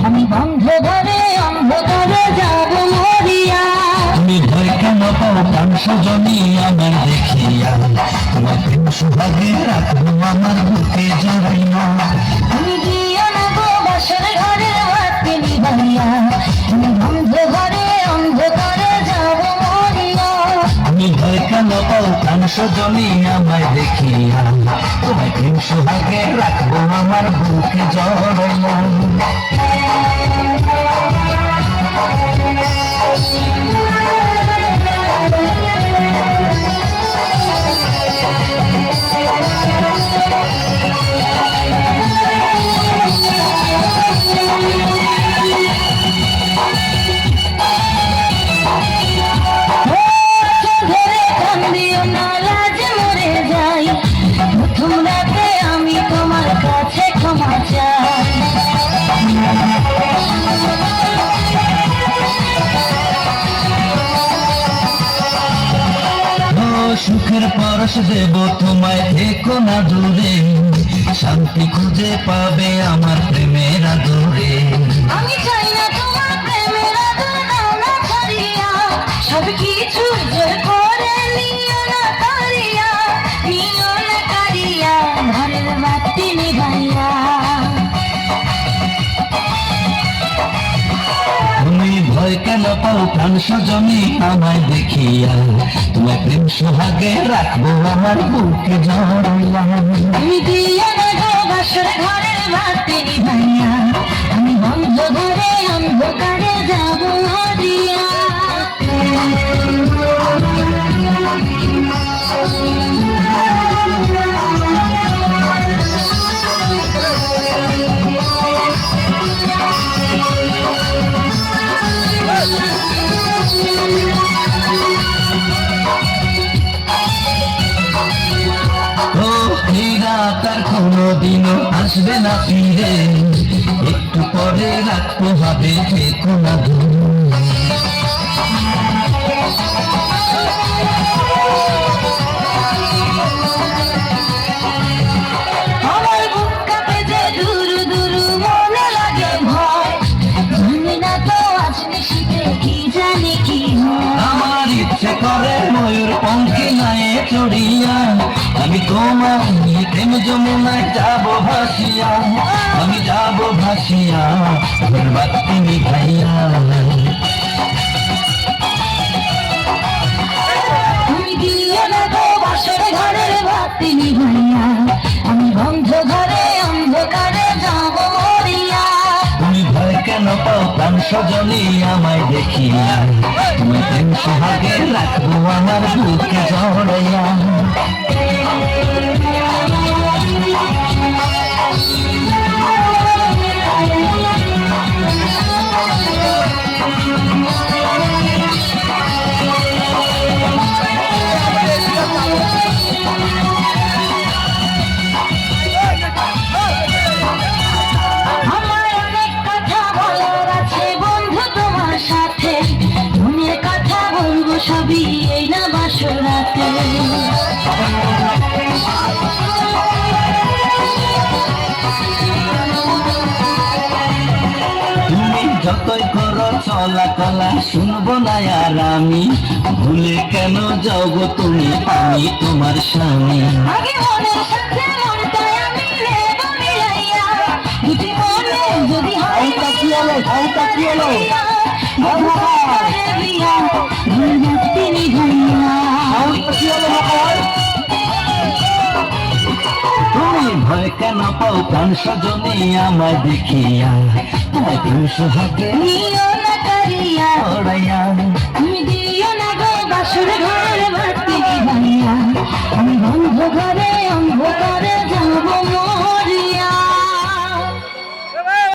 আমি বন্ধ ঘরে অন্ধকারে যাব মরিয়া। তুমি ভয় কেন পাও প্রাণ সজনী আমার দেখিয়া, তোমার প্রেম সুভাগে রাখবো আমার বুকে জড়াইয়া। আমি দিও না গো বাসর ঘরে বাতি নিভাইয়া, আমি বন্ধ ঘরে অন্ধকারে যাব মরিয়া। আমি ভয় কেন পাও প্রাণ সজনী আমায় দেখিয়া, তোমার প্রেম সুভাগে রাখবো আমার বুকে জড়াইয়া। আমি তোমার কাছে ক্ষমা চাই। সুখের পরশ দেব তোমায়, থেকো না দূরে, শান্তি খুঁজে পাবে আমার প্রেমের আদরে। আমি চাই না তোমার প্রেমের আদর দাও না ছাড়িয়া, সব কিছু জোর করে নিও না কারিয়া, নিও না কারিয়া ঘরের বাতি নিভাইয়া। তুমি ভয় কেন পাও প্রাণ সজনী আমায় দেখিয়া, তোমার প্রেম সোহাগে রাখবো আমার বুকে জড়াইয়া। আমি দিও না গো বাসর ঘরের বাতি নিভাইয়া, আমি বন্ধ ঘরে অন্ধকারে যাব মরিয়া। তার কোনোদিনও আসবে না ফিরে, একটু পরে রাখতে হবে থেকো না দূরে। আমার বুক কাঁপে যে দুরু দুরু মনে লাগে ভয়, জানি না তো আজ নিশিতে কি জানি কি হয়। আমার ইচ্ছে করে ময়ূর পঙ্খে নায়ে চড়িয়া, আমি তোমার প্রেম যমুনায় যাব ভাসিয়া, আমি যাব ভাসিয়া আমার বাতি নিভাইয়া। তুমি দিও না গো বাসর ঘরের বাতি নিভাইয়া, আমি বন্ধ ঘরে অন্ধকারে যাব মরিয়া। তুমি ভয় কেন পাও প্রাণ সজনী আমায় দেখিয়া, তুমি প্রেম সোহাগে রাখবো আমার বুকে জড়াইয়া। আমার অনেক কথা বলার আছে বন্ধু তোমার সাথে, মনের কথা বলবো সবই এই না বাসর রাতে। তুমি যতই করো চলা কলা শুনবো না আর আমি, ভুলে কেন যাও গো তুমি, আমি তোমার স্বামী। আগে মনের সাথে মনটা আমি নেব মিলাইয়া, দুটি মনে যদি হয় বিয়া, ঘরের বাতি নিভাইয়া। তুমি ভয় কেন পাও প্রাণ সজনী আমায় দেখিয়া, তোমায় প্রেম সোহাগে নিও না কারিয়া, জড়াইয়া।